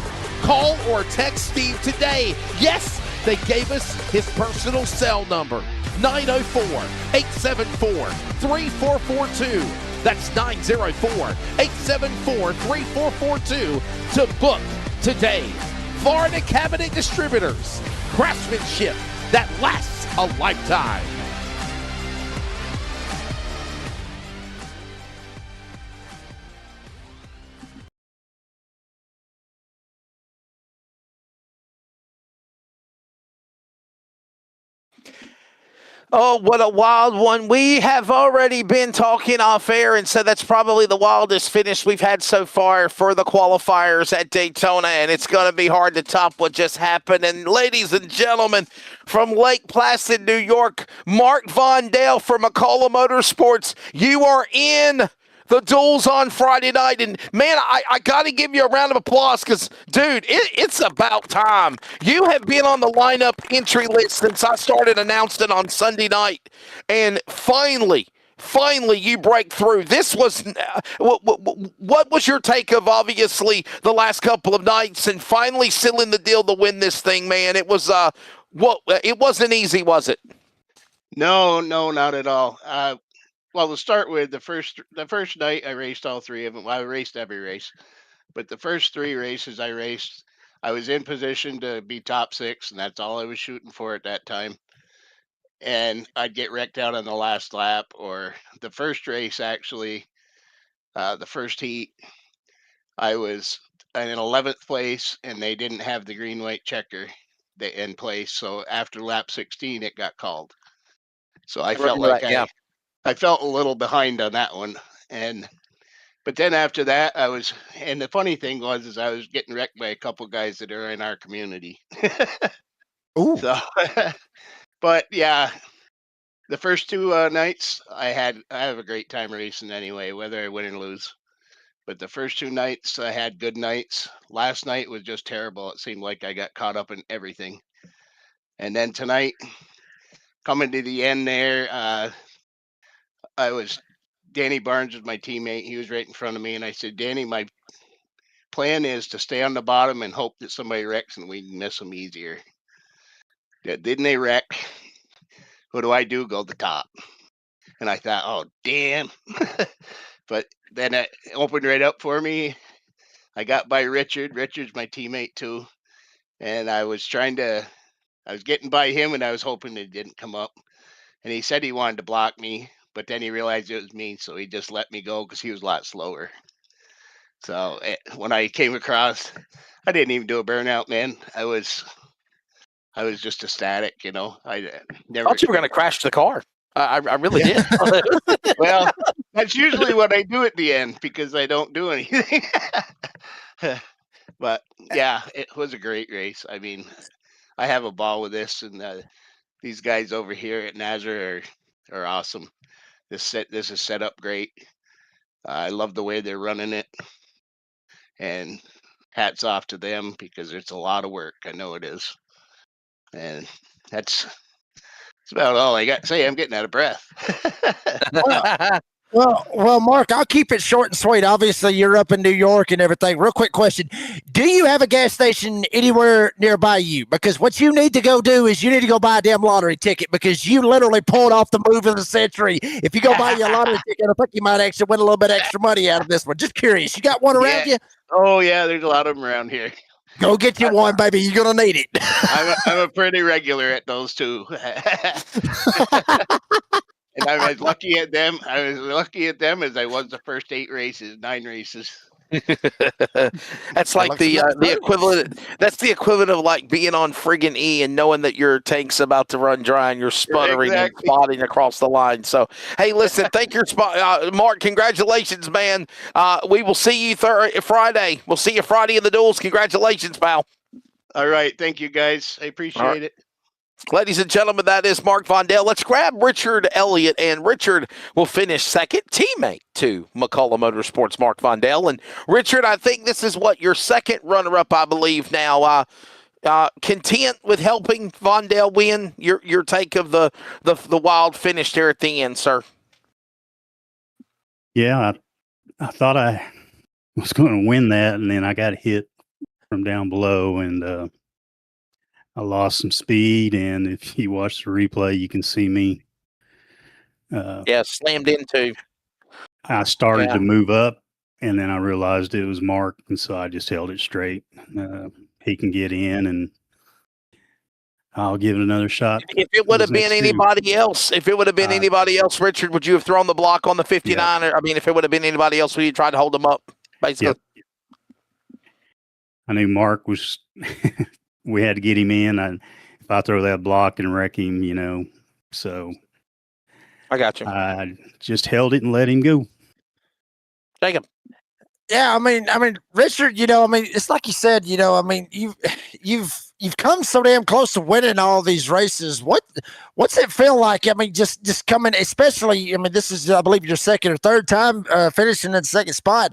Call or text Steve today. Yes, they gave us his personal cell number, 904-874-3442. That's 904-874-3442 to book today. Florida Cabinet Distributors, craftsmanship that lasts a lifetime. Oh, what a wild one. We have already been talking off air, and so that's probably the wildest finish we've had so far for the qualifiers at Daytona, and it's going to be hard to top what just happened. And ladies and gentlemen, from Lake Placid, New York, Mark Von Dale from McCullough Motorsports, you are in the duels on Friday night. And man, I got to give you a round of applause because, dude, it's about time. You have been on the lineup entry list since I started announcing on Sunday night. And finally, you break through. This was what was your take of obviously the last couple of nights and finally sealing the deal to win this thing, man? It was it wasn't easy, was it? No, not at all. Well, to start with, the first night I raced all three of them. Well, I raced every race, but the first three races I raced, I was in position to be top six, and that's all I was shooting for at that time. And I'd get wrecked out on the last lap, or the first race actually, the first heat, I was in 11th place, and they didn't have the green white checker in place. So after lap 16, it got called. So I felt like I felt a little behind on that one. But then after that, and the funny thing is I was getting wrecked by a couple guys that are in our community. Ooh. So, but yeah, the first two nights I have a great time racing anyway, whether I win or lose. But the first two nights I had good nights. Last night was just terrible. It seemed like I got caught up in everything. And then tonight, coming to the end there, Danny Barnes was my teammate. He was right in front of me, and I said, Danny, my plan is to stay on the bottom and hope that somebody wrecks and we can miss them easier. Yeah, didn't they wreck? What do I do? Go to the top. And I thought, oh, damn. But then it opened right up for me. I got by Richard. Richard's my teammate too. And I was getting by him, and I was hoping it didn't come up. And he said he wanted to block me, but then he realized it was me, so he just let me go because he was a lot slower. So when I came across, I didn't even do a burnout, man. I was just ecstatic, you know. I never thought you were going to crash the car. I really did. Well, that's usually what I do at the end because I don't do anything. But yeah, it was a great race. I mean, I have a ball with this, and these guys over here at NASRA are awesome. This is set up great. I love the way they're running it, and hats off to them because it's a lot of work. I know it is, and that's about all I got to say. I'm getting out of breath. Well, Mark, I'll keep it short and sweet. Obviously, you're up in New York and everything. Real quick question. Do you have a gas station anywhere nearby you? Because what you need to go do is you need to go buy a damn lottery ticket because you literally pulled off the move of the century. If you go buy your lottery ticket, I think you might actually win a little bit extra money out of this one. Just curious. You got one around you? Oh, yeah, there's a lot of them around here. Go get you one, baby. You're going to need it. I'm a pretty regular at those two. And I was lucky at them. I was lucky at them as I was the first 9 races. That's like the equivalent. That's the equivalent of like being on friggin' E and knowing that your tank's about to run dry and you're sputtering and spotting across the line. So, hey, listen, thank you, Mark. Congratulations, man. We will see you Friday. We'll see you Friday in the duels. Congratulations, pal. All right, thank you guys. I appreciate it. Ladies and gentlemen, that is Mark Von Dale. Let's grab Richard Elliott, and Richard will finish second, teammate to McCullough Motorsports, Mark Von Dale. And Richard, I think this is your second runner-up, I believe now. Content with helping Von Dale win? Your take of the wild finish there at the end, sir? Yeah, I thought I was going to win that, and then I got hit from down below, and I lost some speed, and if you watch the replay, you can see me. Slammed into. I started to move up, and then I realized it was Mark, and so I just held it straight. He can get in, and I'll give it another shot. If it would have been anybody else, Richard, would you have thrown the block on the 59? Yeah. Or, I mean, if it would have been anybody else, would you try to hold them up, basically? Yep. I knew Mark was. We had to get him in. If I throw that block and wreck him, So I got you. I just held it and let him go. Jacob. Yeah, I mean, Richard, it's like you said, you've come so damn close to winning all these races. What's it feel like? I mean, just coming, especially, this is, I believe, your second or third time finishing in the second spot.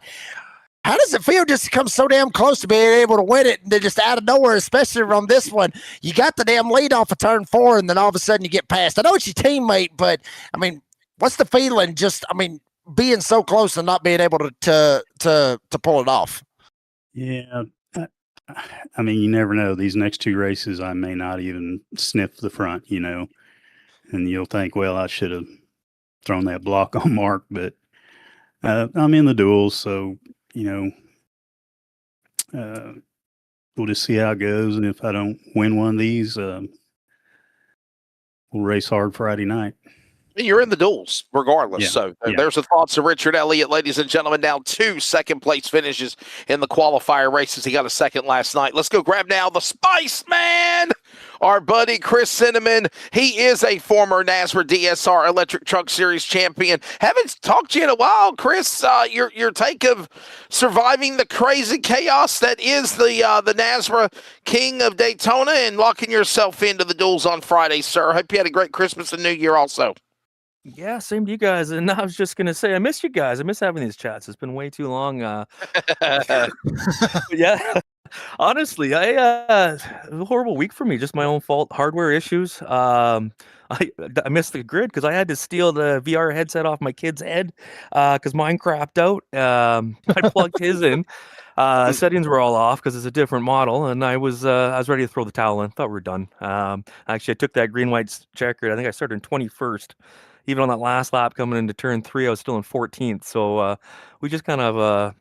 How does it feel just to come so damn close to being able to win it and then just out of nowhere, especially on this one, you got the damn lead off of turn 4 and then all of a sudden you get past. I know it's your teammate, but what's the feeling? Being so close and not being able to pull it off. Yeah. You never know. These next 2 races, I may not even sniff the front, and you'll think, well, I should have thrown that block on Mark, but I'm in the duels. So, we'll just see how it goes. And if I don't win one of these, we'll race hard Friday night. You're in the duels regardless. Yeah, So yeah. there's the thoughts of Richard Elliott, ladies and gentlemen. Now 2 second-place finishes in the qualifier races. He got a second last night. Let's go grab now the Spice Man, our buddy Chris Cinnamon. He is a former NASRA DSR Electric Truck Series champion. Haven't talked to you in a while, Chris. Your take of surviving the crazy chaos that is the NASRA King of Daytona and locking yourself into the duels on Friday, sir. Hope you had a great Christmas and New Year also. Yeah, same to you guys. And I was just gonna say, I miss you guys. I miss having these chats. It's been way too long. Yeah, honestly, it was a horrible week for me. Just my own fault. Hardware issues. I missed the grid because I had to steal the VR headset off my kid's head because mine crapped out. I plugged his in. Settings were all off because it's a different model, and I was ready to throw the towel in. Thought we were done. Actually, I took that green-white checkered. I think I started in 21st. Even on that last lap coming into turn 3, I was still in 14th. So we just kind of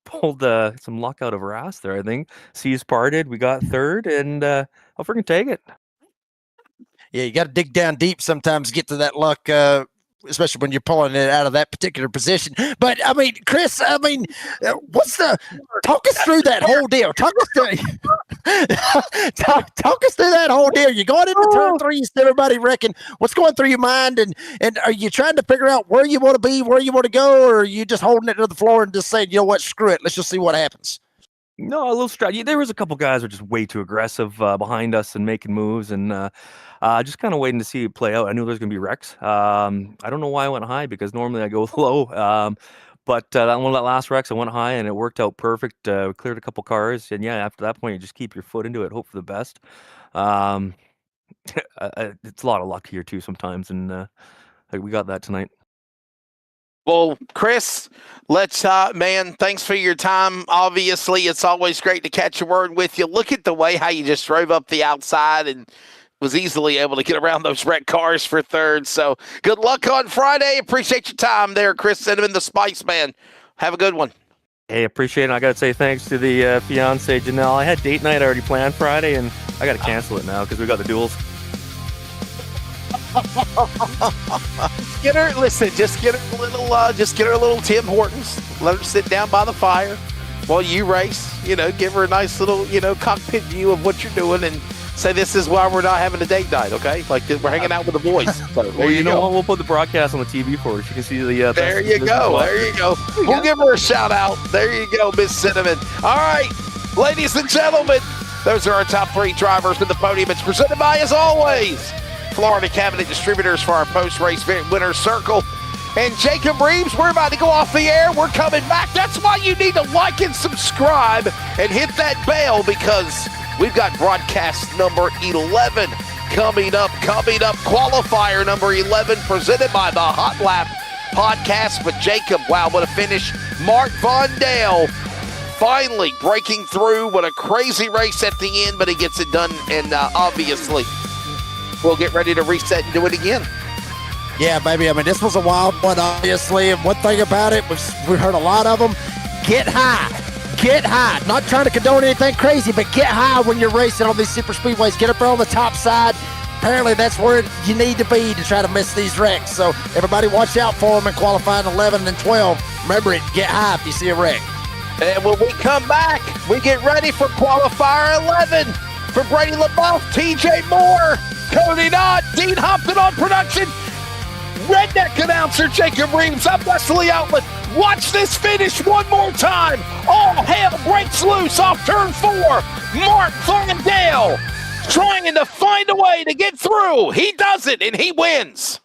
pulled some luck out of our ass there, I think. Seas parted. We got third, and I'll freaking take it. Yeah, you got to dig down deep sometimes to get to that luck, especially when you're pulling it out of that particular position. But, Chris, talk us through that whole deal. Talk us through that whole deal. You're going into turn 3, everybody reckon. What's going through your mind? And are you trying to figure out where you want to be, where you want to go, or are you just holding it to the floor and just saying, you know what, screw it, let's just see what happens? No, a little strategy. There was a couple guys who were just way too aggressive behind us and making moves, and just kind of waiting to see it play out. I knew there was going to be wrecks. I don't know why I went high because normally I go low. But that last wrecks, I went high and it worked out perfect. We cleared a couple cars, and yeah, after that point, you just keep your foot into it, hope for the best. It's a lot of luck here too sometimes, and we got that tonight. Well, Chris, let's, thanks for your time. Obviously, it's always great to catch a word with you. Look at the way how you just drove up the outside and was easily able to get around those wrecked cars for third. So good luck on Friday. Appreciate your time there, Chris Cinnamon, the Spice Man. Have a good one. Hey, appreciate it. I got to say thanks to the fiance, Janelle. I had date night already planned Friday, and I got to cancel it now because we got the duels. Get her a little Tim Hortons. Let her sit down by the fire while you race. Give her a nice little, cockpit view of what you're doing and say this is why we're not having a date night, okay? Like we're hanging out with the boys. So there you go. What? We'll put the broadcast on the TV for her. She can see the. There you go. There you go. We'll give her a shout out. There you go, Miss Cinnamon. All right, ladies and gentlemen, those are our top 3 drivers to the podium. It's presented by, as always, Florida Cabinet Distributors for our post-race winner's circle. And Jacob Reeves, we're about to go off the air. We're coming back. That's why you need to like and subscribe and hit that bell, because we've got broadcast number 11 coming up. Qualifier number 11 presented by the Hot Lap podcast with Jacob. Wow, what a finish. Mark Von Dale finally breaking through. What a crazy race at the end, but he gets it done. And obviously, we'll get ready to reset and do it again. Yeah, baby. This was a wild one, obviously. And one thing about it, we heard a lot of them. Get high. Get high. Not trying to condone anything crazy, but get high when you're racing on these super speedways. Get up there on the top side. Apparently, that's where you need to be to try to miss these wrecks. So everybody watch out for them in qualifying 11 and 12. Remember it. Get high if you see a wreck. And when we come back, we get ready for qualifier 11 for Brady LaBeouf, TJ Moore, Cody Dodd, Dean Hopton on production. Redneck announcer Jacob Reeves. I'm Wesley Outlet. Watch this finish one more time. All hell breaks loose off turn 4. Mark Thorndale trying to find a way to get through. He does it, and he wins.